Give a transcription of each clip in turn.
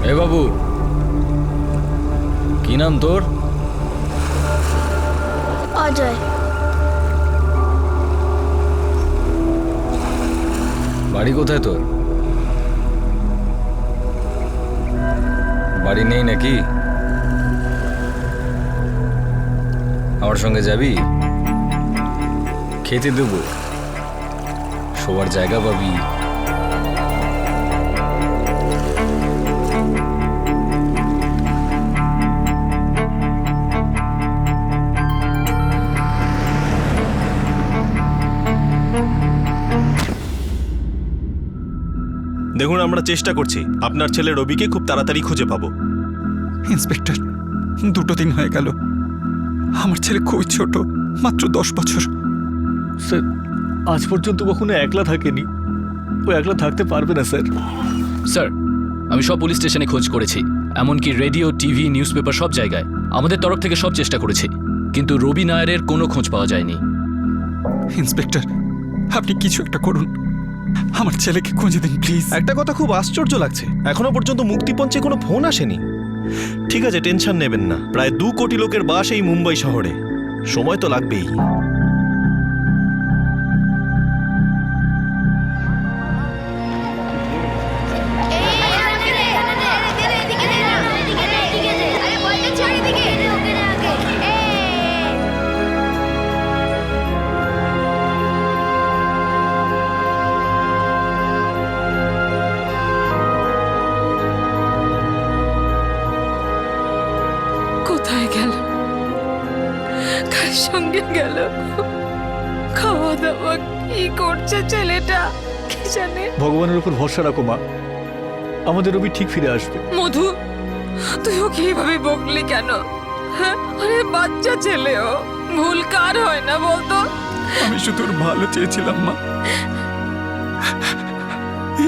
এ বাবু, কি নাম তোর? অজয়। বাড়ি কোথায় তোর? বাড়ি নেই নাকি? আমার সঙ্গে যাবি? খেতে দেবো, শোবার জায়গা পাবি। দেখুন, আমরা চেষ্টা করছি আপনার ছেলে রবিকে খুব তাড়াতাড়ি খুঁজে পাবো। ইন্সপেক্টর, 2 দিন হয়ে গেল। আমার ছেলে খুবই ছোট, মাত্র 10 বছর। স্যার, আজ পর্যন্ত কখনো একলা থাকেনি। ও একলা থাকতে পারবে না স্যার। স্যার, আমি সব পুলিশ স্টেশনে খোঁজ করেছি, এমনকি রেডিও, টিভি, নিউজ পেপার সব জায়গায় আমাদের তরফ থেকে সব চেষ্টা করেছি, কিন্তু রবি নায়ারের কোনো খোঁজ পাওয়া যায়নি। ইন্সপেক্টর, আপনি কিছু একটা করুন, আমার ছেলেকে খুঁজে দিন প্লিজ। একটা কথা খুব আশ্চর্য লাগছে, এখনো পর্যন্ত মুক্তিপঞ্চে কোনো ফোন আসেনি। ঠিক আছে, টেনশন নেবেন না। প্রায় 2 কোটি লোকের বাস এই মুম্বাই শহরে, সময় তো লাগবেই। কোথায় গেল? কার সঙ্গে গেল? খাওয়া দাওয়া কি করছে ছেলেটা কি জানে। ভগবানের উপর ভরসা রাখো মা, আমাদের রবি ঠিক ফিরে আসবে। মধু, তুই ওকে এইভাবে বকলি কেন? হ্যাঁ, আরে বাচ্চা ছেলে, ও ভুল কার হয় না বলতো? আমি শুধু ওর ভালো চেয়েছিলাম মা।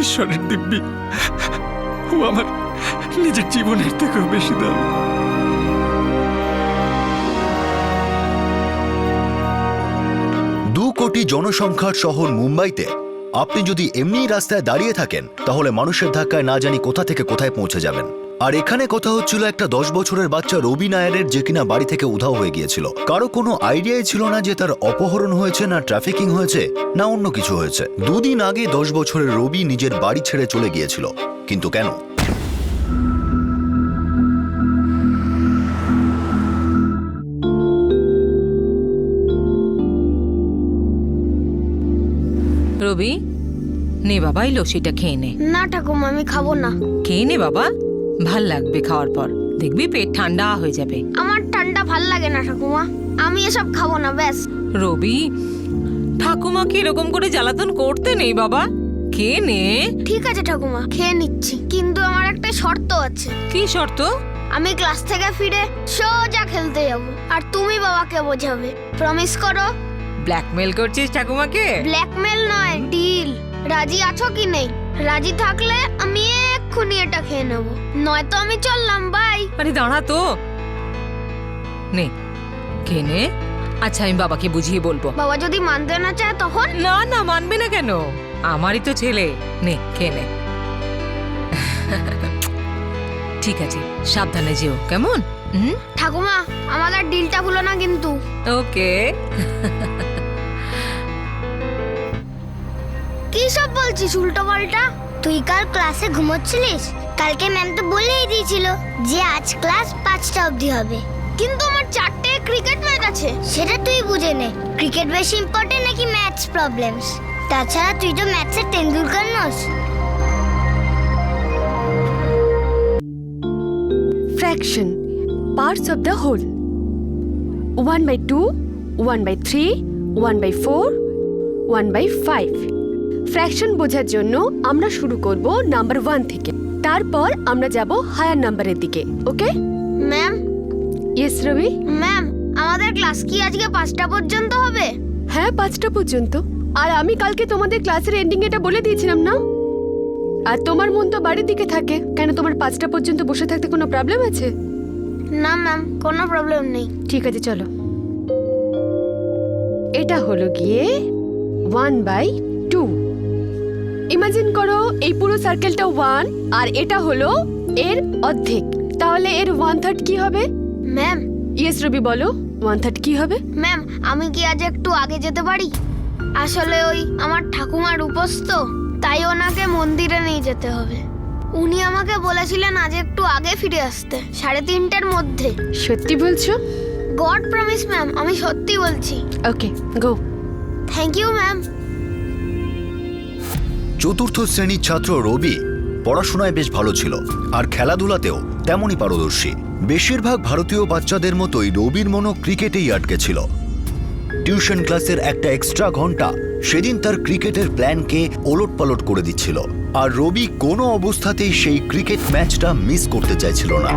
ঈশ্বরের দিব্যি, ও আমার নিজের জীবনের থেকেও বেশি দাম। 2 কোটি জনসংখ্যার শহর মুম্বাইতে আপনি যদি এমনি রাস্তায় দাঁড়িয়ে থাকেন তাহলে মানুষের ধাক্কায় না জানি কোথা থেকে কোথায় পৌঁছে যাবেন। আর এখানে কথা হচ্ছিল একটা 10 বছরের বাচ্চা রবি নায়ারের, যে কিনা বাড়ি থেকে উধাও হয়ে গিয়েছিল। কারো কোনো আইডিয়াই ছিল না যে তার অপহরণ হয়েছে, না ট্রাফিকিং হয়েছে, না অন্য কিছু হয়েছে। 2 দিন আগে 10 বছরের রবি নিজের বাড়ি ছেড়ে চলে গিয়েছিল, কিন্তু কেন? রবি, নে বাবা, এই লস্যিটা খেয়ে নে। না ঠাকুমা, আমি খাবো না। খেয়ে নে বাবা, ভাল লাগবে খাওয়ার পর, দেখবি পেট ঠান্ডা হয়ে যাবে। আমার ঠান্ডা ভাল লাগে না ঠাকুমা, আমি এসব খাবো না ব্যাস। রবি, ঠাকুমাকে এরকম করে জ্বালাতন করতে নেই বাবা, খেয়ে নে। ঠিক আছে ঠাকুমা, খেয়ে নিচ্ছি, কিন্তু আমার একটা শর্ত আছে। কি শর্ত? আমি ক্লাস থেকে ফিরে সোজা খেলতে যাব, আর তুমি বাবাকে বোঝাবে। প্রমিস করো। ব্ল্যাকমেল করছিস ঠাকুমাকে? ব্ল্যাকমেল নয়, ডিল। রাজি আছো কি নেই? রাজি থাকলে আমি এক্ষুনি এটা খেয়ে নেব, নয়তো আমি চললাম, বাই। আরে দাঁড়া তো, নে খেয়ে নে। আচ্ছা, আমি বাবাকে বুঝিয়ে বলবো। বাবা যদি মানতে না চায় তখন? না না, মানবে না কেন? আমারই তো ছেলে। নে খেয়ে নে। ঠিক আছে, সাবধানে যেও, কেমন? ঠাকুমা, আমাদের ডিলটা ভুলো না কিন্তু। ওকে। কি সব বলছিস উল্টো পাল্টা? তুই কাল ক্লাসে ঘুমোচ্ছিলিস? কালকে ম্যাম তো বলেই দিয়েছিল যে আজ ক্লাস 5টা অবধি হবে, কিন্তু আমার 4টে ক্রিকেট ম্যাচ আছে। সেটা তুই বুঝে নে, ক্রিকেট বেশি ইম্পর্টেন্ট নাকি ম্যাথস প্রবলেমস? তাছাড়া তুই তো ম্যাথসের টেন্ডুলকার নস। Fraction, parts of the whole. 1/2, 1/3, 1/4, 1/5. Fraction বোঝার জন্য আমরা শুরু করব নাম্বার 1 থেকে, তারপর আমরা যাব হায়ার নাম্বারের দিকে। Okay ma'am? ইয়েস রবি। ম্যাম, আমাদের ক্লাস কি আজকে 5টা পর্যন্ত হবে? হ্যাঁ, 5টা পর্যন্ত। আর আমি কালকে তোমাদের ক্লাসের এন্ডিং এটা বলে দিয়েছিলাম না? আর তোমার মন তো বাড়ির দিকে থাকে, কেন তোমার 5টা পর্যন্ত বসে থাকতে কোনো প্রবলেম আছে? না ম্যাম, কোনো প্রবলেম নেই। ঠিক আছে, চলো। এটা হলো গিয়ে 1/2। ইমাজিন করো এই পুরো সার্কেলটা 1 আর এটা হলো এর অর্ধেক। তাহলে এর 1/3 কি হবে? ম্যাম ইয়েস রবি বলো, 1/3 কি হবে? ম্যাম আমি কি আজ একটু আগে যেতে পারি? আসলে ওই আমার ঠাকুমার উপোস তো, তাই ওনাকে মন্দিরে নিয়ে যেতে হবে। উনি আমাকে বলেছিলেন আজ একটু আগে ফিরে আসতে, 3:30টার মধ্যে। সত্যি বলছো? গড প্রমিস ম্যাম, আমি সত্যি বলছি। Okay, go. Thank you ma'am. চতুর্থ শ্রেণীর ছাত্র রবি পড়াশোনায় বেশ ভালো ছিল আর খেলাধুলাতেও তেমনই পারদর্শী। বেশিরভাগ ভারতীয় বাচ্চাদের মতোই রবির মনও ক্রিকেটেই আটকে ছিল। টিউশন ক্লাসের একটা এক্সট্রা ঘন্টা সেদিন তার ক্রিকেটের প্ল্যানকে ওলটপালট করে দিচ্ছিল, আর রবি কোনো অবস্থাতেই সেই ক্রিকেট ম্যাচটা মিস করতে চাইছিল না।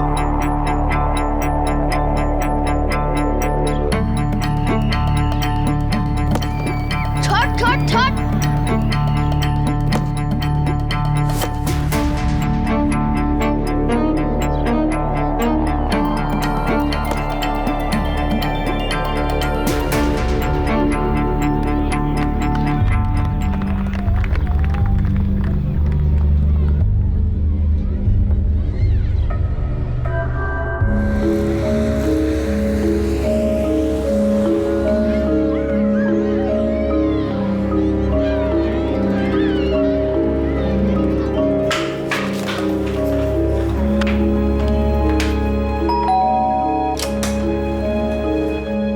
ছট ছট ছট।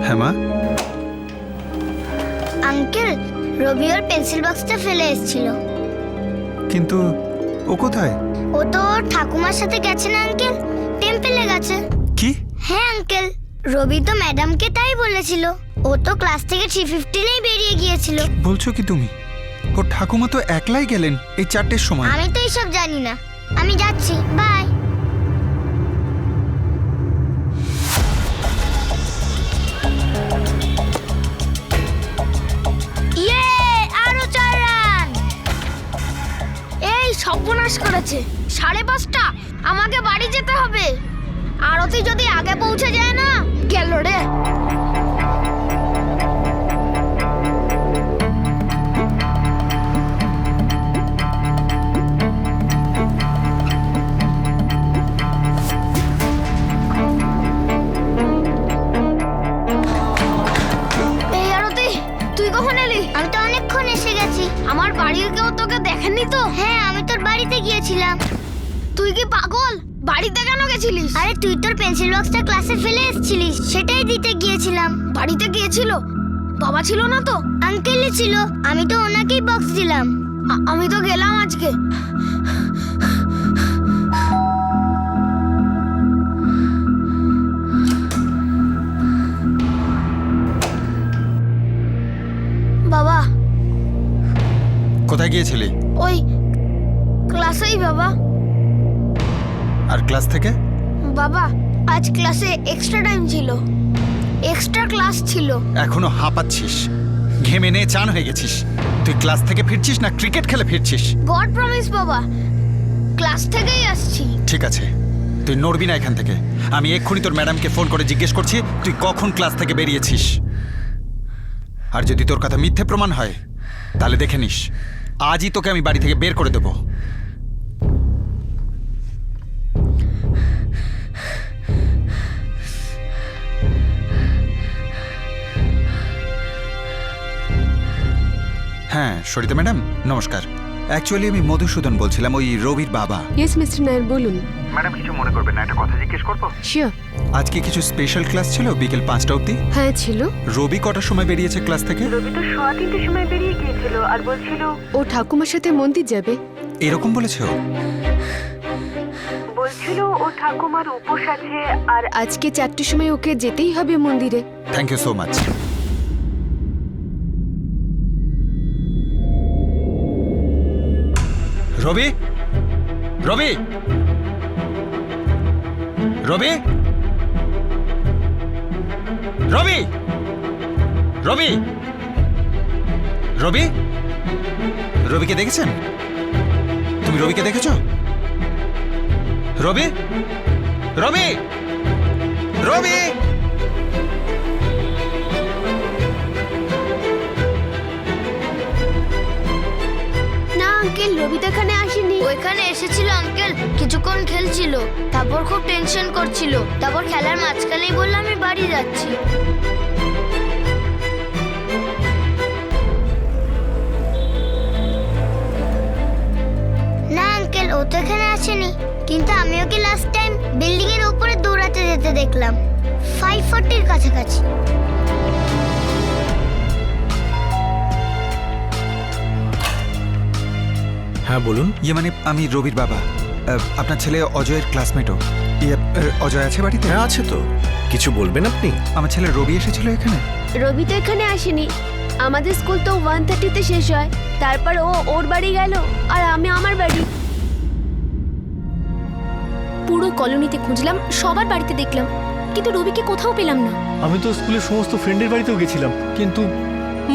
হ্যাঁ মা, আঙ্কেল, রবি ওর পেন্সিল বক্সটা ফেলে এসেছিল। কিন্তু ও কোথায়? ও তো ওর ঠাকুমার সাথে গেছে না আঙ্কেল, টেম্পলে গেছে। কি? হ্যাঁ আঙ্কেল, রবি তো ম্যাডামকে তাই বলেছিল। ও তো ক্লাস থেকে 3:15 বেরিয়ে গিয়েছিল। বলছো কি তুমি? ওর ঠাকুমা তো একলাই গেলেন এই 4টের সময়। আমি তো এইসব জানি না। আমি যাচ্ছি, বাই। ইয়ে, আরো 4 রান। এই সর্বনাশ করেছে। 5:30, আমাকে বাড়ি যেতে হবে। আরতি যদি আগে পৌঁছে যায় না, গেল রে। এই আরতি, তুই কখন এলি? আমি তো অনেকক্ষণ এসে গেছি। আমার বাড়ির কেউ তোকে দেখেনি তো? হ্যাঁ, আমি তোর বাড়িতে গিয়েছিলাম। তুই কি পাগল? বাড়িতে কেন গেছিলিস? আরে তুই তোর পেন্সিল বক্সটা ক্লাসে ফেলে এসেছিলিস, সেটাই দিতে গিয়েছিলাম। বাড়িতে গিয়েছিল? বাবা ছিল না তো? আঙ্কেলই ছিল, আমি তো ওনাকেই বক্স দিলাম। আমি তো গেলাম আজকে। বাবা। কোথায় গিয়েছিলি? ওই ক্লাসেই বাবা। আর ক্লাস থেকে? বাবা, আজ ক্লাসে এক্সট্রা টাইম ছিল, এক্সট্রা ক্লাস ছিল। এখনো হাঁপাচ্ছিস? ঘেমে নে চান হয়ে গেছিস। তুই ক্লাস থেকে ফিরছিস না ক্রিকেট খেলে ফিরছিস? গড প্রমিস বাবা, ক্লাস থেকেই আসছি। ঠিক আছে, তুই নড়বি না এখান থেকে। আমি এক্ষুনি তোর ম্যাডামকে ফোন করে জিজ্ঞেস করছি তুই কখন ক্লাস থেকে বেরিয়েছিস। আর যদি তোর কথা মিথ্যে প্রমাণ হয় তাহলে দেখে নিস, আজই তোকে আমি বাড়ি থেকে বের করে দেবো। হ্যাঁ সরিতা ম্যাডাম, নমস্কার। অ্যাকচুয়ালি আমি মধুসূদন বলছিলাম, ওই রবির বাবা। ইয়েস মিস্টার নায়ার, বলুন। ম্যাডাম কিছু মনে করবেন না, একটা কথা জিজ্ঞেস করবো? শিওর। আজকে কিছু স্পেশাল ক্লাস ছিল বিকেল 5টা অবধি। হ্যাঁ ছিল। রবি কটার সময় বেরিয়েছে ক্লাস থেকে? রবি তো 3:30 সময় বেরিয়ে গিয়েছিল আর বলছিল ও ঠাকুমার সাথে মন্দির যাবে। এরকম বলেছে ও? বলছিল ও ঠাকুমার উপোস আছে আর আজকে 4টের সময় ওকে যেতেই হবে মন্দিরে। Thank you so much. Rabi, Rabi, Rabi, Rabi, Rabi, Rabi, রবিকে দেখেছেন? তুমি রবিকে দেখেছো? রবি, রবি, রবি। না আঙ্কেল রবি তো এখানে আসেনি। ওইখানে এসেছিল আঙ্কেল, কিছুক্ষণ খেলছিল, তারপর খুব টেনশন করছিল, তারপর খেলার মাঝখানেই বললো আমি বাড়ি যাচ্ছি। না আঙ্কেল, ও তো এখানে আসেনি, কিন্তু আমি ওকে লাস্ট টাইম বিল্ডিং এর উপরে দৌড়াতে যেতে দেখলাম 540 এর কাছাকাছি। হ্যাঁ বলুন। মানে আমি রবির বাবা। আপনার ছেলে অজয়ের ক্লাসমেটও। অজয় আছে বাড়িতে? হ্যাঁ আছে তো। কিছু বলবেন আপনি? আমার ছেলে রবি এসেছিল এখানে। রবি তো এখানে আসেনি। আমাদের স্কুল তো 1:30-তে শেষ হয়, তারপর ও ওর বাড়ি গেল আর আমি আমার বাড়ি। পুরো কলোনিতে খুঁজলাম, সবার বাড়িতে দেখলাম, কিন্তু রবিকে কোথাও পেলাম না। আমি তো স্কুলের সমস্ত ফ্রেন্ডের বাড়িতেও গেছিলাম, কিন্তু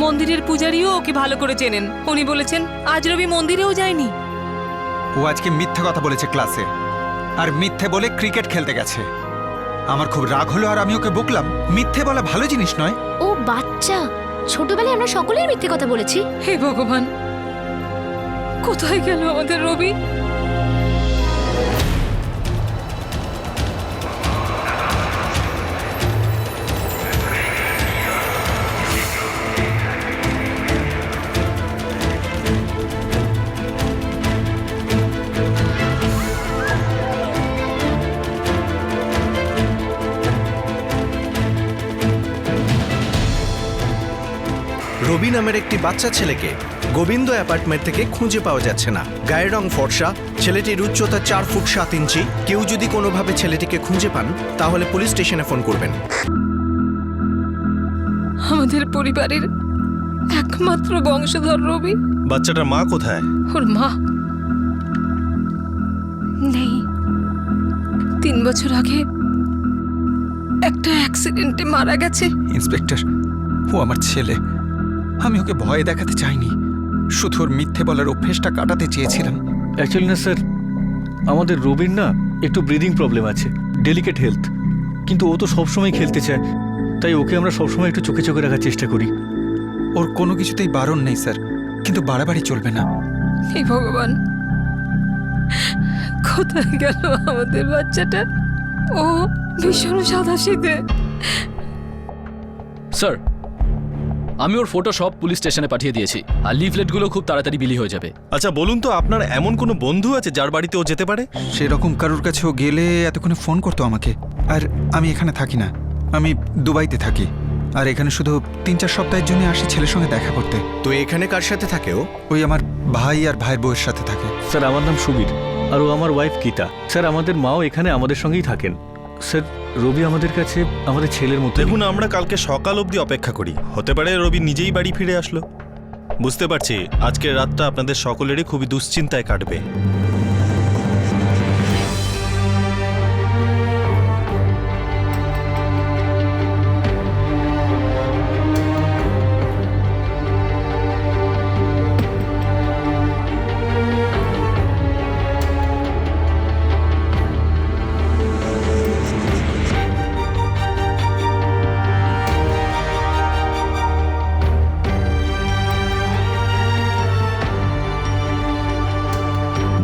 মন্দিরের পূজারীও ওকে ভালো করে চেনেন, উনি বলেছেন আজ রবি মন্দিরেও যায়নি। ও আজকে মিথ্যে কথা বলেছে ক্লাসে, আর মিথ্যে বলে ক্রিকেট খেলতে গেছে। আমার খুব রাগ হলো আর আমি ওকে বকলাম। মিথ্যে বলা ভালো জিনিস নয়। ও বাচ্চা, ছোটবেলায় আমরা সকলেই মিথ্যে কথা বলেছি। হে ভগবান, কোথায় গেল আমাদের রবি? রবি নামের একটি বাচ্চা ছেলেকে গোবিন্দ অ্যাপার্টমেন্ট থেকে খুঁজে পাওয়া যাচ্ছে না। গায়ের রং ফর্সা, ছেলেটির উচ্চতা 4 ফুট 7 ইঞ্চি। কেউ যদি কোনোভাবে ছেলেটিকে খুঁজে পান তাহলে পুলিশ স্টেশনে ফোন করবেন। আমাদের পরিবারের একমাত্র বংশধর রবি। বাচ্চাটার মা কোথায়? ওর মা নেই। 3 বছর আগে একটা অ্যাক্সিডেন্টে মারা গেছে। ইন্সপেক্টর, ও আমার ছেলে। আমি ওকে ভয় দেখাতে চাইনি, শুধু ওর মিথ্যে বলার অভ্যেসটা কাটাতে চেয়েছিলাম। অ্যাকচুয়ালি না স্যার, আমাদের রবির না একটু ব্রিদিং প্রবলেম আছে, ডেলিকেট হেলথ, কিন্তু ও তো সবসময় খেলতে চায়, তাই ওকে আমরা সবসময় একটু চোখে চোখে রাখার চেষ্টা করি। ওর কোনো কিছুতেই বারণ নেই স্যার, কিন্তু বাড়াবাড়ি চলবে না। হে ভগবান, কোথায় গেল আমাদের বাচ্চাটা? ও ভীষণ সাদাসিধে। স্যার, আমি ওর ফটো সব পুলিশ স্টেশনে পাঠিয়ে দিয়েছি, আর লিফলেটগুলো খুব তাড়াতাড়ি বিলি হয়ে যাবে। আচ্ছা বলুন তো, আপনার এমন কোনো বন্ধু আছে যার বাড়িতে ও যেতে পারে? সেরকম কারোর কাছে ও গেলে এতক্ষণে ফোন করতো আমাকে। আর আমি এখানে থাকি না, আমি দুবাইতে থাকি, আর এখানে শুধু 3-4 সপ্তাহের জন্য আসি ছেলের সঙ্গে দেখা করতে। তো এখানে কার সাথে থাকে ও? ওই আমার ভাই আর ভাইয়ের বউয়ের সাথে থাকে। স্যার, আমার নাম সুবীর, আর ও আমার ওয়াইফ গীতা। স্যার, আমাদের মাও এখানে আমাদের সঙ্গেই থাকেন। স্যার, রবি আমাদের কাছে আমাদের ছেলের মতো। দেখুন, আমরা কালকে সকাল অবধি অপেক্ষা করি, হতে পারে রবি নিজেই বাড়ি ফিরে আসলো। বুঝতে পারছি আজকের রাতটা আপনাদের সকলেরই খুবই দুশ্চিন্তায় কাটবে।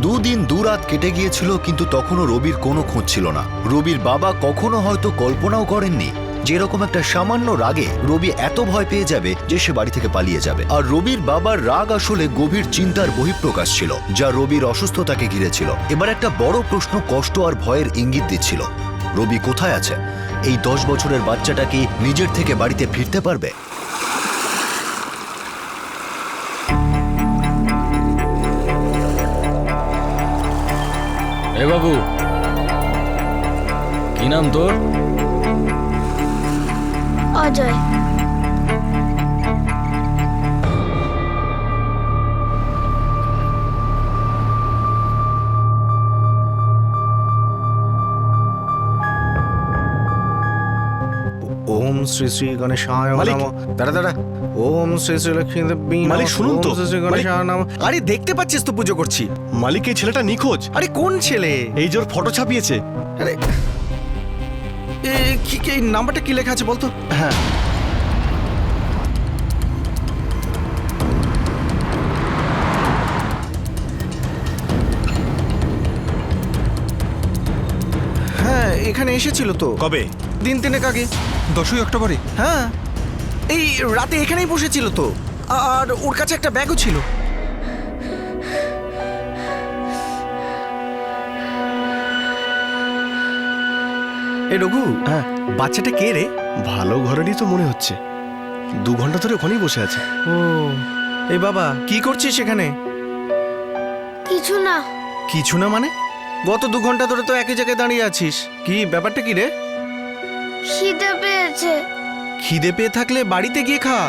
দুদিন দুরাত কেটে গিয়েছিল, কিন্তু তখনও রবির কোনো খোঁজ ছিল না। রবির বাবা কখনো হয়তো কল্পনাও করেননি যে এরকম একটা সামান্য রাগে রবি এত ভয় পেয়ে যাবে যে সে বাড়ি থেকে পালিয়ে যাবে। আর রবির বাবার রাগ আসলে গভীর চিন্তার বহিঃপ্রকাশ ছিল, যা রবির অসুস্থতাকে ঘিরেছিল। এবার একটা বড় প্রশ্ন কষ্ট আর ভয়ের ইঙ্গিত দিচ্ছিল, রবি কোথায় আছে? এই 10 বছরের বাচ্চাটা কি নিজের থেকে বাড়িতে ফিরতে পারবে? এ বাবু, কি নাম তোর? অজয়। ওম শ্রী শ্রী গণেশায় নমঃ। দাঁড়া, ওম শ্রী শ্রী লক্ষ্মী দেবী নমঃ। মালিক শুনুন তো, শ্রী শ্রী গণেশায় নমঃ। আরে দেখতে পাচ্ছিস তো পুজো করছি। মালিক, এই ছেলেটা নিখোঁজ। আরে কোন ছেলে? এই জোর ফটো ছাপিয়েছে। আরে কি এই নাম্বারটা কি লেখা আছে বলতো? হ্যাঁ, এখানে এসেছিল তো। কবে? দিন 3 আগে। 10ই অক্টোবরে? হ্যাঁ, এই রাতে এখানেই বসেছিল তো। আর ওর কাছে একটা ব্যাগও ছিল। এ রঘু, হ্যাঁ, বাচ্চাটা কে রে? ভালো ঘরেরই তো মনে হচ্ছে। 2 ঘন্টা ধরে ওখানেই বসে আছে। ও, এই বাবা কি করছিস এখানে? কিছু না। কিছু না মানে? গত 2 ঘন্টা ধরে তো একই জায়গায় দাঁড়িয়ে আছিস। কি ব্যাপারটা কি রে? খিদে পেয়েছে। খিদে পেয়ে থাকলে বাড়িতে গিয়ে খা।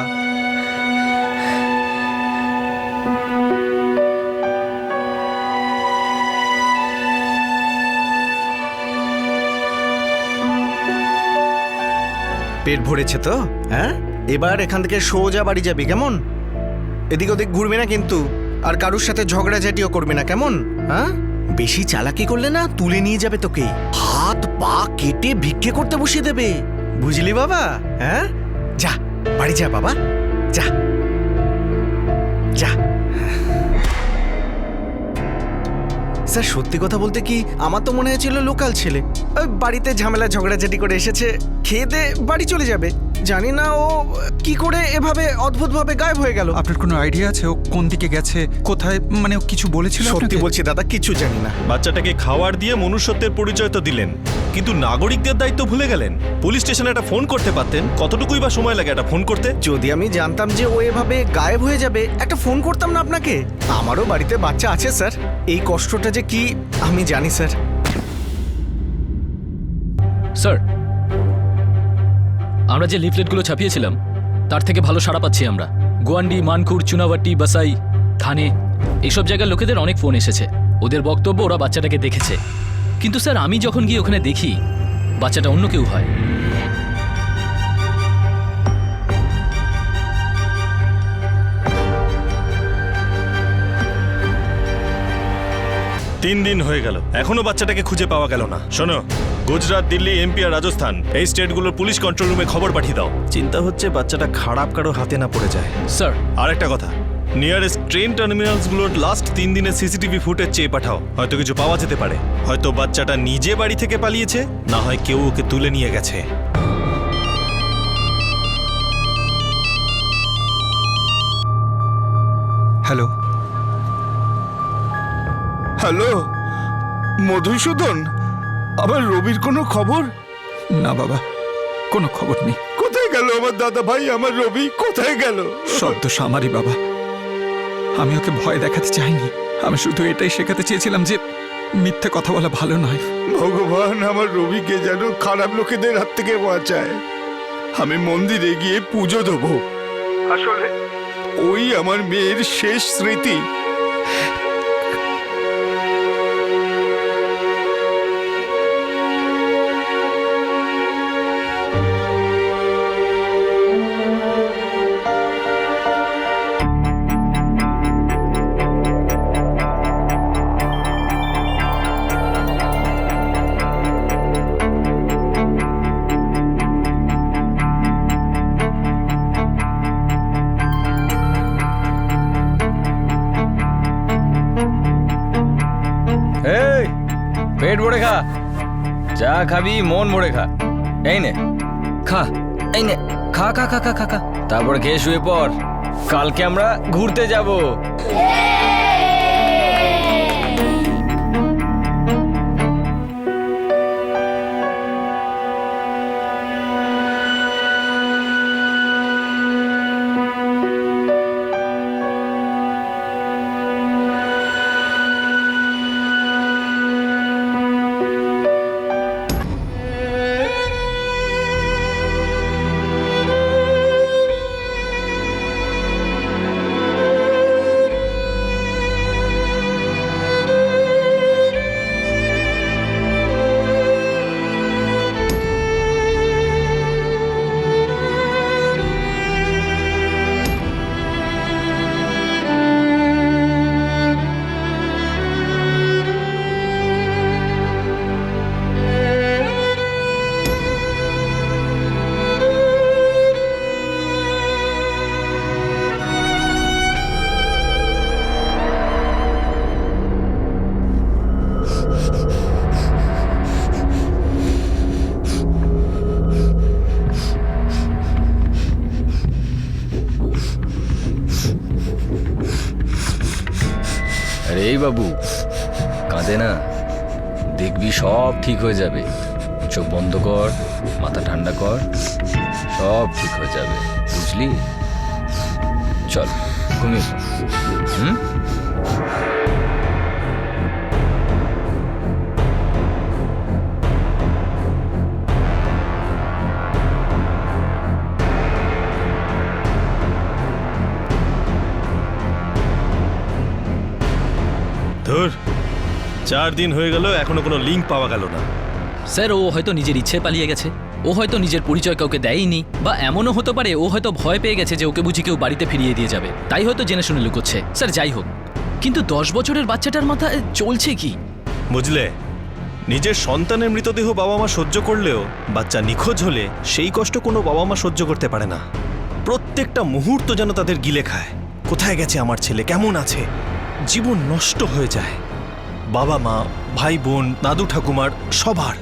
পেট ভরেছে তো? হ্যাঁ, এবার এখান থেকে সোজা বাড়ি যাবি, কেমন? এদিক ওদিক ঘুরবি না কিন্তু, আর কারুর সাথে ঝগড়াঝাটিও করবি না, কেমন? হ্যাঁ, বেশি চালাকি করলে না তুলে নিয়ে যাবে তোকে, হাত পা কেটে ভিক্ষে করতে বসিয়ে দেবে, বুঝলি বাবা? হ্যাঁ, যা বাড়ি যা বাবা, যা যা। স্যার, সত্যি কথা বলতে কি, আমার তো মনে হয়েছিল লোকাল ছেলে, ওই বাড়িতে ঝামেলা ঝগড়াঝাটি করে এসেছে, খেয়ে দে বাড়ি চলে যাবে। জানি না ও কি করে এভাবে অদ্ভুতভাবে গায়েব হয়ে গেল। আপনার কোনো আইডিয়া আছে ও কোন দিকে গেছে, কোথায়, মানে ও কিছু বলেছিল? সত্যি বলছি দাদা, কিছু জানি না। বাচ্চাটাকে খাওয়ার দিয়ে মনুষ্যত্বের পরিচয় তো দিলেন, কিন্তু নাগরিকদের দায়িত্ব ভুলে গেলেন। পুলিশ স্টেশনে একটা ফোন করতে পারতেন। কতটুকুই বা সময় লাগে একটা ফোন করতে? যদি আমি জানতাম যে ও এভাবে গায়েব হয়ে যাবে, একটা ফোন করতাম না আপনাকে? আমারও বাড়িতে বাচ্চা আছে স্যার, এই কষ্টটা যে কি আমি জানি স্যার। স্যার, আমরা যে লিফলেটগুলো ছাপিয়েছিলাম তার থেকে ভালো সাড়া পাচ্ছি আমরা। গোয়ান্ডি, মানকুর, চুনাভাটি, বাসাই, থানে, এইসব জায়গার লোকেদের অনেক ফোন এসেছে। ওদের বক্তব্য ওরা বাচ্চাটাকে দেখেছে, কিন্তু স্যার আমি যখন গিয়ে ওখানে দেখি বাচ্চাটা অন্য কেউ হয়। তিন দিন হয়ে গেল, এখনো বাচ্চাটাকে খুঁজে পাওয়া গেল না। শোনো, গুজরাট, দিল্লি, এমপি আর রাজস্থান, এই স্টেটগুলোর পুলিশ কন্ট্রোল রুমে খবর পাঠিয়ে দাও। চিন্তা হচ্ছে বাচ্চাটা খারাপ কারো হাতে না পড়ে যায়। স্যার, আর একটা কথা, নিয়ারেস্ট ট্রেন টার্মিনালসগুলোর লাস্ট 3 দিনের সিসিটিভি ফুটেজ চেয়ে পাঠাও। হয়তো কিছু পাওয়া যেতে পারে। হয়তো বাচ্চাটা নিজে বাড়ি থেকে পালিয়েছে, না হয় কেউ ওকে তুলে নিয়ে গেছে। হ্যালো হ্যালো, মধুসূদন, আমার রবির কোনো খবর? না বাবা, কোনো খবর নেই। কোথায় গেল আমার দাদা ভাই? আমার রবি কোথায় গেল? সব দোষ আমারই বাবা। আমি ওকে ভয় দেখাতে চাইনি, আমি শুধু এটাই শেখাতে চেয়েছিলাম যে মিথ্যে কথা বলা ভালো নয়। ভগবান আমার রবিকে যেন খারাপ লোকেদের হাত থেকে বাঁচায়। আমি মন্দিরে গিয়ে পুজো দেবো। আসলে ওই আমার মেয়ের শেষ স্মৃতি। এই পেট ভরে খা, যা খাবি মন ভরে খা। এই নে খা, এই নে খা খা খা খা খা খা, তারপর খেয়ে শুয়ে পড়। কালকে আমরা ঘুরতে যাব। আরে এই বাবু, কাঁদে না, দেখবি সব ঠিক হয়ে যাবে। চোখ বন্ধ কর, মাথা ঠান্ডা কর, সব ঠিক হয়ে যাবে, বুঝলি? চল ঘুমিয়ে পড়। হুম? ধুর, 4 দিন হয়ে গেল, এখনো কোনো লিঙ্ক পাওয়া গেল না। স্যার, ও হয়তো নিজের ইচ্ছে পালিয়ে গেছে, ও হয়তো নিজের পরিচয় কাউকে দেয়নি, বা এমনও হতে পারে ও হয়তো ভয় পেয়ে গেছে যে ওকে বুঝি কেউ বাড়িতে ফিরিয়ে দিয়ে যাবে, তাই হয়তো জেনে শুনে লুকোচ্ছে। স্যার যাই হোক, কিন্তু 10 বছরের বাচ্চাটার মাথায় চলছে কি? বুঝলে, নিজের সন্তানের মৃতদেহ বাবা মা সহ্য করলেও বাচ্চা নিখোঁজ হলে সেই কষ্ট কোনো বাবা মা সহ্য করতে পারে না। প্রত্যেকটা মুহূর্ত যেন তাদের গিলে খায়। কোথায় গেছে আমার ছেলে, কেমন আছে? জীবন নষ্ট হয়ে যায় বাবা মা, ভাই বোন, দাদু ঠাকুমার, সবার।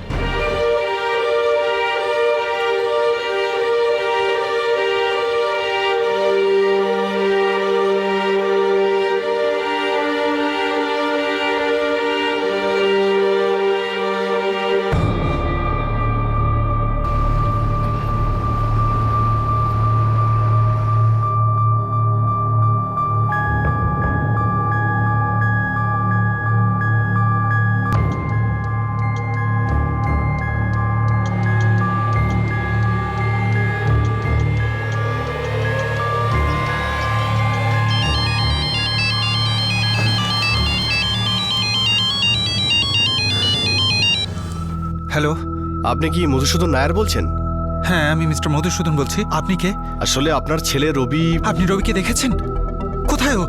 হ্যালো, আপনি কি মধুসূদন নায়ার বলছেন? হ্যাঁ আমি মিস্টার মধুসূদন বলছি। আপনি কে? আসলে আপনার ছেলে রবি। আপনি রবিকে দেখেছেন? কোথায় ও?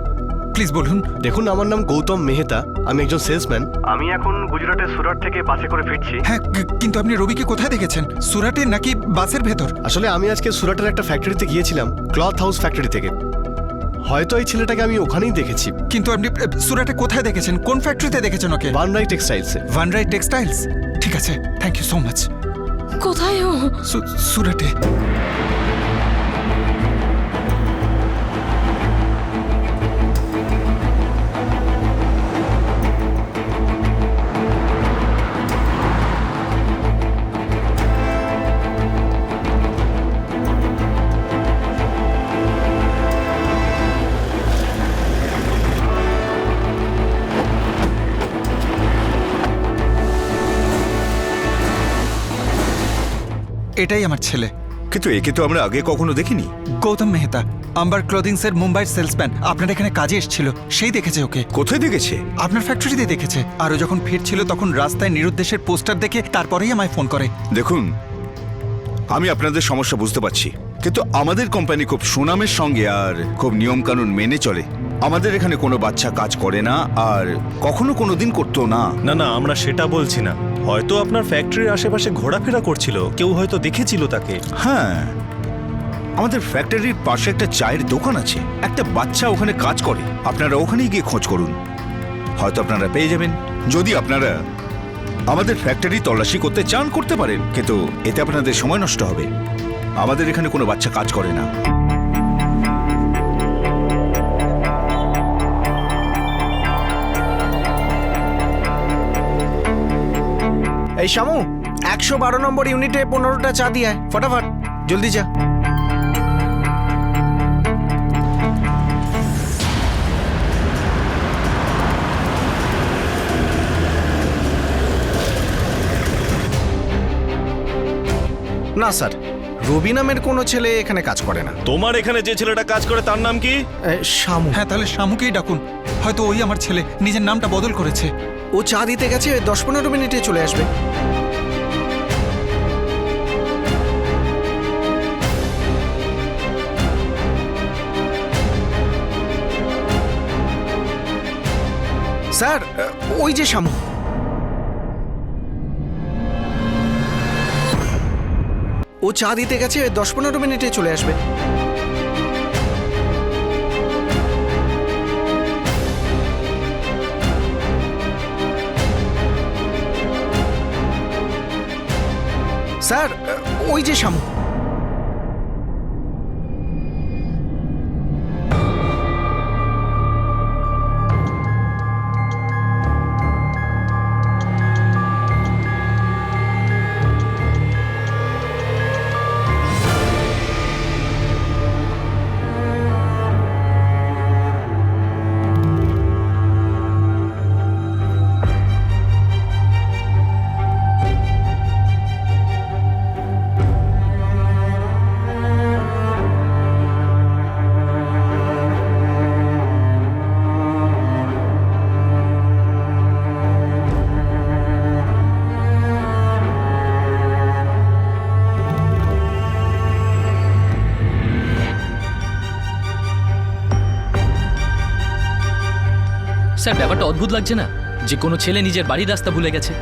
প্লিজ বলুন। দেখুন, আমার নাম গৌতম মেহতা, আমি একজন সেলসম্যান। আমি এখন গুজরাটের সুরাট থেকে বাসে করে ফিরছি। হ্যাঁ, কিন্তু আপনি রবিকে কোথায় দেখেছেন? সুরাটে নাকি বাসের ভেতর? আসলে আমি আজকে সুরাটের একটা ফ্যাক্টরিতে গিয়েছিলাম, ক্লথ হাউস ফ্যাক্টরি থেকে। হয়তো এই ছেলেটাকে আমি ওখানেই দেখেছি। কিন্তু আপনি সুরাটে কোথায় দেখেছেন? কোন ফ্যাক্টরিতে দেখেছেন ওকে? ভানরাই টেক্সটাইলসে। ভানরাই টেক্সটাইলস? ঠিক আছে, থ্যাংক ইউ সো মাচ। কোথায় ও? সুরাটে। এটাই আমার ছেলে। কিন্তু একে তো আমরা আগে কখনো দেখিনি। গৌতম মেহতা, আম্বার ক্লোদিংস এর মুম্বাইয়ের সেলসম্যান। আপনার এখানে কাজে এসেছিল, সেই দেখেছে ওকে। কোথায় দেখেছে? আপনার ফ্যাক্টরিতে দেখেছে। আর ও যখন ফিরছিল তখন রাস্তায় নিরুদ্দেশের পোস্টার দেখে তারপরেই আমায় ফোন করে। দেখুন, আমি আপনাদের সমস্যা বুঝতে পারছি, কিন্তু আমাদের কোম্পানি খুব সুনামের সঙ্গে আর খুব নিয়মকানুন মেনে চলে। আমাদের এখানে কোনো বাচ্চা কাজ করে না, আর কখনো কোনোদিন করতো না। না না, আমরা সেটা বলছি না। হয়তো আপনার ফ্যাক্টরির আশেপাশে ঘোরাফেরা করছিল, কেউ হয়তো দেখেছিল তাকে। হ্যাঁ, আমাদের ফ্যাক্টরির পাশে একটা চায়ের দোকান আছে, একটা বাচ্চা ওখানে কাজ করে। আপনারা ওখানেই গিয়ে খোঁজ করুন, হয়তো আপনারা পেয়ে যাবেন। যদি আপনারা আমাদের ফ্যাক্টরি তল্লাশি করতে চান করতে পারেন, কিন্তু এতে আপনাদের সময় নষ্ট হবে। আমাদের এখানে কোনো বাচ্চা কাজ করে না। এই শামু, 112 নম্বর ইউনিটে 15টা চা দিয়ে আয়, ফটাফট, জলদি যা। না স্যার, রবি নামের কোনো ছেলে এখানে কাজ করে না। তোমার এখানে যে ছেলেটা কাজ করে তার নাম কি? শামু। হ্যাঁ, তাহলে শামুকেই ডাকুন, হয়তো ওই আমার ছেলে নিজের নামটা বদল করেছে। ও চা দিতে গেছে, 10-15 মিনিটে চলে আসবে। স্যার, ওই যে শামু। ও চা দিতে গেছে, 10-15 মিনিটে চলে আসবে। স্যার, ওই যে শামু। স্যার ব্যাপারটা অদ্ভুত লাগছে না যে কোনো ছেলে নিজের বাড়ির রাস্তা ভুলে গেছে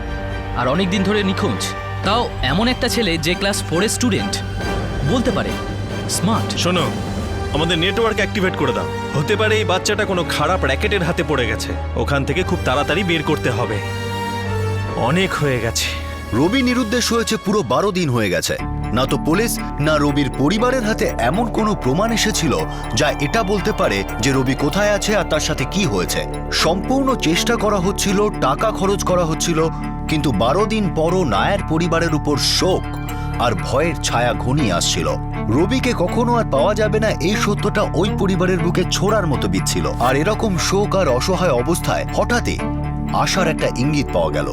আর অনেক দিন ধরে নিখোঁজ, তাও এমন একটা ছেলে যে ক্লাস 4 এর স্টুডেন্ট, বলতে পারে স্মার্ট। শোনো, আমাদের নেটওয়ার্ক অ্যাক্টিভেট করে দাও। হতে পারে এই বাচ্চাটা কোনো খারাপ র্যাকেটের হাতে পড়ে গেছে, ওখান থেকে খুব তাড়াতাড়ি বের করতে হবে। অনেক হয়ে গেছে। রবি নিরুদ্দেশ হয়েছে পুরো 12 দিন হয়ে গেছে। না তো পুলিশ না রবির পরিবারের হাতে এমন কোনো প্রমাণ এসেছিল যা এটা বলতে পারে যে রবি কোথায় আছে আর তার সাথে কি হয়েছে। সম্পূর্ণ চেষ্টা করা হচ্ছিল, টাকা খরচ করা হচ্ছিল, কিন্তু 12 দিন পরও নায়ার পরিবারের উপর শোক আর ভয়ের ছায়া ঘনিয়ে আসছিল। রবিকে কখনো আর পাওয়া যাবে না এই সত্যটা ওই পরিবারের বুকে ছোড়ার মতো বিচ্ছিল। আর এরকম শোক আর অসহায় অবস্থায় হঠাৎই আশার একটা ইঙ্গিত পাওয়া গেল।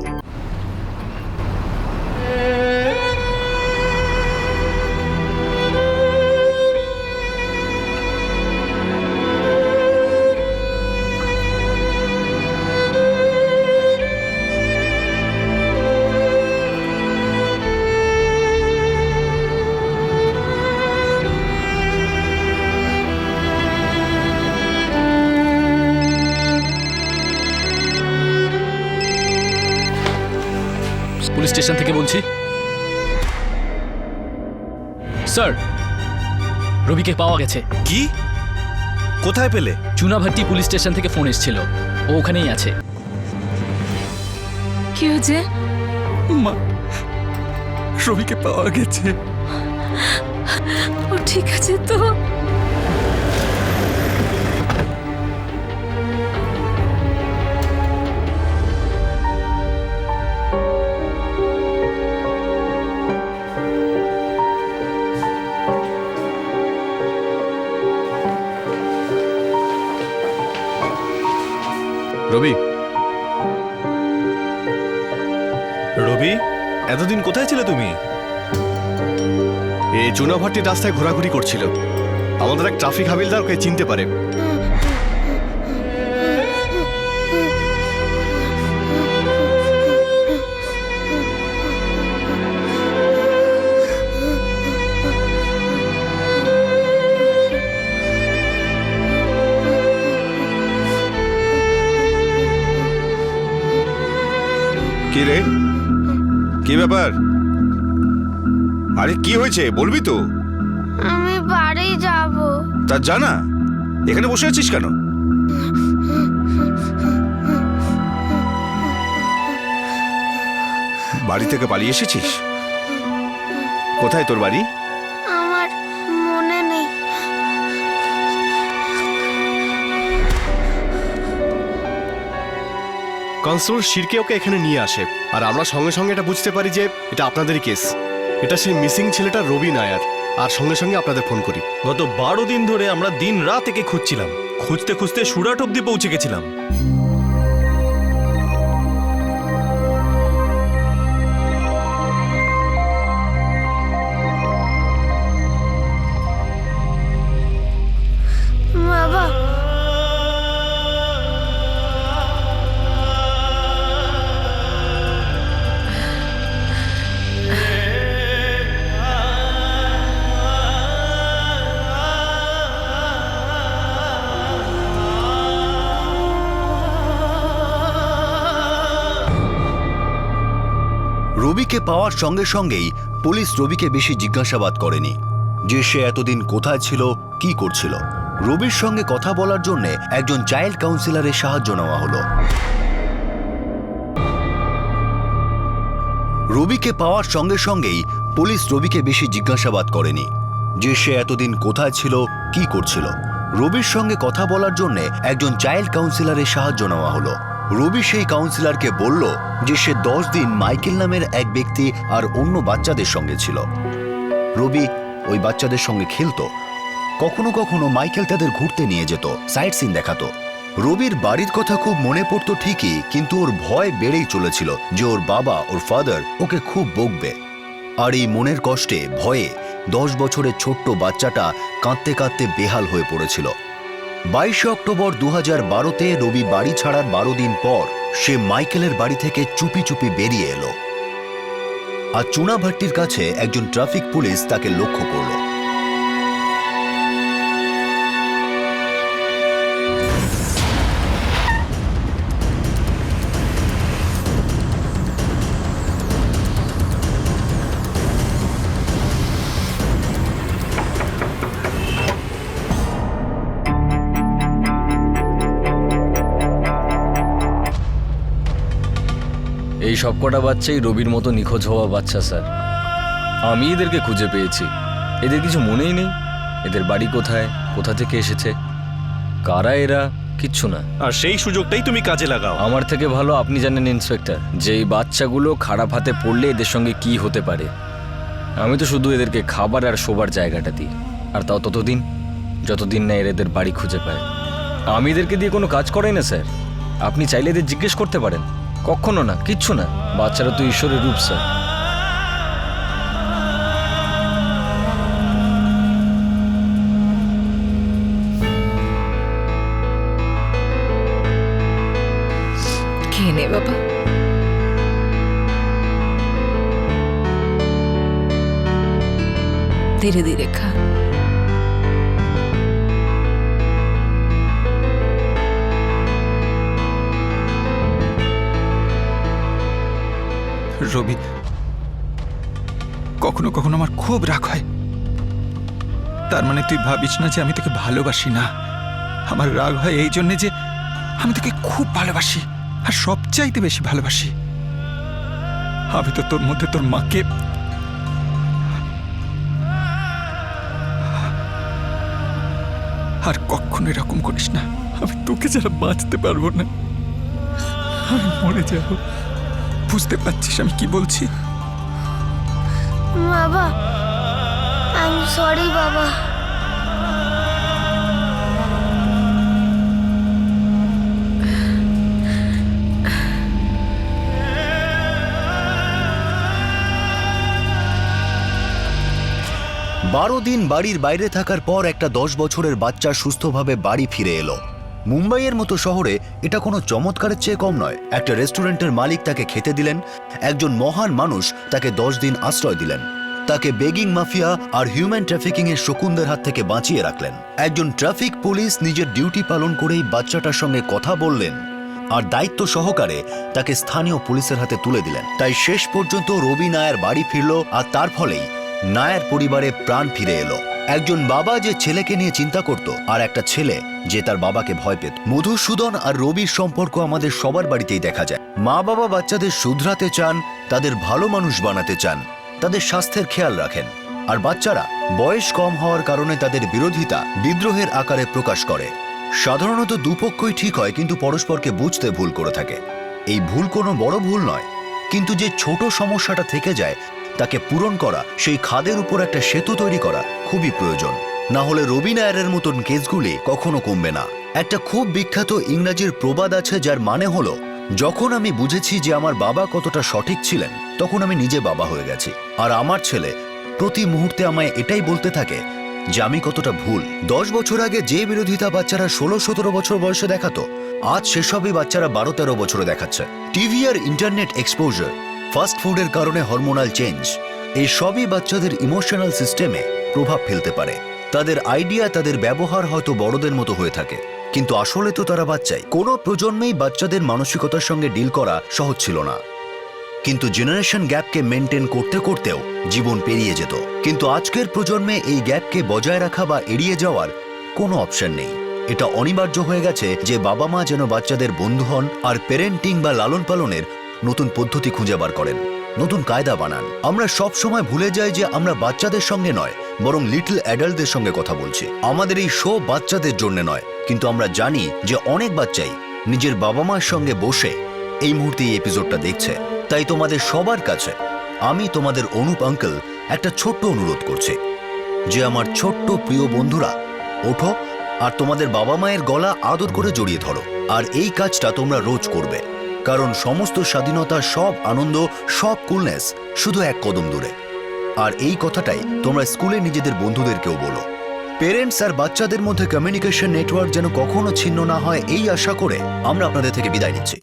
পুলিশ স্টেশন থেকে বলছি। স্যার, রবিকে পাওয়া গেছে। কি? কোথায় পেলে? চুনাভাট্টি পুলিশ স্টেশন থেকে ফোন এসেছিল, ও ওখানেই আছে। কি হয়েছে? মা, রবিকে পাওয়া গেছে। ও ঠিক আছে তো? রবি, রবি, এতদিন কোথায় ছিলে তুমি? এই চুনাভাট্টির রাস্তায় ঘোরাঘুরি করছিল। আমাদের এক ট্রাফিক হাবিলদার ওকে চিনতে পারে। কি রে, কি ব্যাপার? আরে কি হয়েছে বলবি তো? আমি বাড়ি যাব। তা জানা, এখানে বসে আছিস কেন? বাড়ি থেকে পালিয়ে এসেছিস? কোথায় তোর বাড়ি? আমার মনে নেই। কনস্টেবল শিরকে ওকে এখানে নিয়ে আসে, আর আমরা সঙ্গে সঙ্গে এটা বুঝতে পারি যে এটা আপনাদেরই কেস। এটা সেই মিসিং ছেলেটা রবি নায়ার, আর সঙ্গে সঙ্গে আপনাদের ফোন করি। গত 12 দিন ধরে আমরা দিন রাত একে খুঁজছিলাম, খুঁজতে খুঁজতে সুরাট অব্দি পৌঁছে গেছিলাম। বাবা, রবিকে পাওয়ার সঙ্গে সঙ্গেই পুলিশ রবিকে বেশি জিজ্ঞাসাবাদ করেনি যে সে এতদিন কোথায় ছিল, কি করছিল। রবির সঙ্গে কথা বলার জন্য একজন চাইল্ড কাউন্সিলরের সাহায্য নেওয়া হলো। রবিকে পাওয়ার সঙ্গে সঙ্গেই পুলিশ রবিকে বেশি জিজ্ঞাসাবাদ করেনি যে সে এতদিন কোথায় ছিল, কি করছিল। রবির সঙ্গে কথা বলার জন্য একজন চাইল্ড কাউন্সিলরের সাহায্য নেওয়া হলো। রবি সেই কাউন্সিলরকে বলল যে সে 10 দিন মাইকেল নামের এক ব্যক্তি আর অন্য বাচ্চাদের সঙ্গে ছিল। রবি ওই বাচ্চাদের সঙ্গে খেলতো, কখনো কখনো মাইকেল তাদের ঘুরতে নিয়ে যেত, সাইট সিন দেখাতো। রবির বাড়ির কথা খুব মনে পড়তো ঠিকই, কিন্তু ওর ভয় বেড়েই চলেছিল যে ওর বাবা, ওর ফাদার ওকে খুব বকবে। আর এই মনের কষ্টে, ভয়ে 10 বছরের ছোট্ট বাচ্চাটা কাঁদতে কাঁদতে বেহাল হয়ে পড়েছিল। 22 অক্টোবর 2012-তে রবি বাড়ি ছাড়ার 12 দিন পর সে মাইকেলের বাড়ি থেকে চুপি চুপি বেরিয়ে এলো। আর চুনাভাট্টির কাছে একজন ট্রাফিক পুলিশ তাকে লক্ষ্য করল। এই সব কটা বাচ্চাই রবির মতো নিখোঁজ হওয়া বাচ্চা স্যার। আমি এদেরকে খুঁজে পেয়েছি। এদের কিছু মনেই নেই, এদের বাড়ি কোথায়, কোথা থেকে এসেছে, কারা এরা, কিচ্ছু না। আর সেই সুযোগটাই তুমি কাজে লাগাও। আমার থেকে ভালো আপনি জানেন ইন্সপেক্টর, যে এই বাচ্চাগুলো খারাপ হাতে পড়লে এদের সঙ্গে কি হতে পারে। আমি তো শুধু এদেরকে খাবার আর শোবার জায়গাটা দিই, আর তাও ততদিন যতদিন না এদের বাড়ি খুঁজে পায়। আমি এদেরকে দিয়ে কোনো কাজ করাই না স্যার। আপনি চাইলে এদের জিজ্ঞেস করতে পারেন। কখনো না, কিচ্ছু না। বাচ্চারা তো ঈশ্বরের রূপ স্যার। খেয়ে নে বাবা। ধীরে ধীরে খা। রবি, কখনো কখনো আমার খুব রাগ হয়। তার মানে তুই ভাবিস না যে আমি তোকে ভালোবাসি না। আমার রাগ হয় এই জন্যে যে আমি তোকে খুব ভালোবাসি, আর সবচাইতে বেশি ভালোবাসি। আমি তো তোর মধ্যে তোর মাকে আর কখনো এরকম করিস না। আমি তোকে ছাড়া বাঁচতে পারবো না, আমি মরে যাব। বুঝতে পারছিস আমি কি বলছি? বাবা, আই এম সরি বাবা। বারো দিন বাড়ির বাইরে থাকার পর একটা 10 বছরের বাচ্চা সুস্থভাবে বাড়ি ফিরে এলো। মুম্বাইয়ের মতো শহরে এটা কোনো চমৎকারের চেয়ে কম নয়। একটা রেস্টুরেন্টের মালিক তাকে খেতে দিলেন, একজন মহান মানুষ তাকে 10 দিন আশ্রয় দিলেন, তাকে বেগিং মাফিয়া আর হিউম্যান ট্রাফিকিং এর শকুনদের হাত থেকে বাঁচিয়ে রাখলেন। একজন ট্রাফিক পুলিশ নিজের ডিউটি পালন করেই বাচ্চাটার সঙ্গে কথা বললেন আর দায়িত্ব সহকারে তাকে স্থানীয় পুলিশের হাতে তুলে দিলেন। তাই শেষ পর্যন্ত রবি নায়ার বাড়ি ফিরল, আর তার ফলেই নায়ার পরিবারে প্রাণ ফিরে এলো। একজন বাবা যে ছেলেকে নিয়ে চিন্তা করত, আর একটা ছেলে যে তার বাবাকে ভয় পেত। মধুসূদন আর রবির সম্পর্ক আমাদের সবার বাড়িতেই দেখা যায়। মা বাবা বাচ্চাদের শুধরাতে চান, তাদের ভালো মানুষ বানাতে চান, তাদের স্বাস্থ্যের খেয়াল রাখেন, আর বাচ্চারা বয়স কম হওয়ার কারণে তাদের বিরোধিতা বিদ্রোহের আকারে প্রকাশ করে। সাধারণত দুপক্ষই ঠিক হয়, কিন্তু পরস্পরকে বুঝতে ভুল করে থাকে। এই ভুল কোনো বড় ভুল নয়, কিন্তু যে ছোট সমস্যাটা থেকে যায় তাকে পূরণ করা, সেই খাদের উপর একটা সেতু তৈরি করা খুবই প্রয়োজন। না হলে রবি নায়ারের মতন কেসগুলি কখনো কমবে না। একটা খুব বিখ্যাত ইংরাজির প্রবাদ আছে, যার মানে হলো, যখন আমি বুঝেছি যে আমার বাবা কতটা সঠিক ছিলেন, তখন আমি নিজে বাবা হয়ে গেছি। আর আমার ছেলে প্রতি মুহূর্তে আমায় এটাই বলতে থাকে যে আমি কতটা ভুল। 10 বছর আগে যে বিরোধিতা বাচ্চারা 16-17 বছর বয়সে দেখাতো, আজ সেসবই বাচ্চারা 12-13 বছরে দেখাচ্ছে। টিভি আর ইন্টারনেট এক্সপোজার, ফাস্ট ফুডের কারণে হরমোনাল চেঞ্জ, এই সবই বাচ্চাদের ইমোশনাল সিস্টেমে প্রভাব ফেলতে পারে। তাদের আইডিয়া, তাদের ব্যবহার হয়তো বড়দের মতো হয়ে থাকে, কিন্তু আসলে তো তারা বাচ্চাই। কোনো প্রজন্মেই বাচ্চাদের মানসিকতার সঙ্গে ডিল করা সহজ ছিল না, কিন্তু জেনারেশন গ্যাপকে মেনটেন করতে করতেও জীবন পেরিয়ে যেত। কিন্তু আজকের প্রজন্মে এই গ্যাপকে বজায় রাখা বা এড়িয়ে যাওয়ার কোনো অপশন নেই। এটা অনিবার্য হয়ে গেছে যে বাবা মা যেন বাচ্চাদের বন্ধু হন, আর প্যারেন্টিং বা লালন পালনের নতুন পদ্ধতি খুঁজে বার করেন, নতুন কায়দা বানান। আমরা সব সময় ভুলে যাই যে আমরা বাচ্চাদের সঙ্গে নয়, বরং লিটল অ্যাডাল্টদের সঙ্গে কথা বলছি। আমাদের এই শো বাচ্চাদের জন্য নয়, কিন্তু আমরা জানি যে অনেক বাচ্চাই নিজের বাবা মার সঙ্গে বসে এই মুহূর্তে এই এপিসোডটা দেখছে। তাই তোমাদের সবার কাছে আমি, তোমাদের অনুপ আঙ্কেল, একটা ছোট্ট অনুরোধ করছি যে আমার ছোট্ট প্রিয় বন্ধুরা, ওঠো আর তোমাদের বাবা মায়ের গলা আদর করে জড়িয়ে ধরো। আর এই কাজটা তোমরা রোজ করবে, কারণ সমস্ত স্বাধীনতা, সব আনন্দ, সব কুলনেস শুধু এক কদম দূরে। আর এই কথাটাই তোমরা স্কুলে নিজেদের বন্ধুদেরকেও বলো। পেরেন্টস আর বাচ্চাদের মধ্যে কমিউনিকেশন নেটওয়ার্ক যেন কখনো ছিন্ন না হয়, এই আশা করে আমরা আপনাদের থেকে বিদায় নিচ্ছি।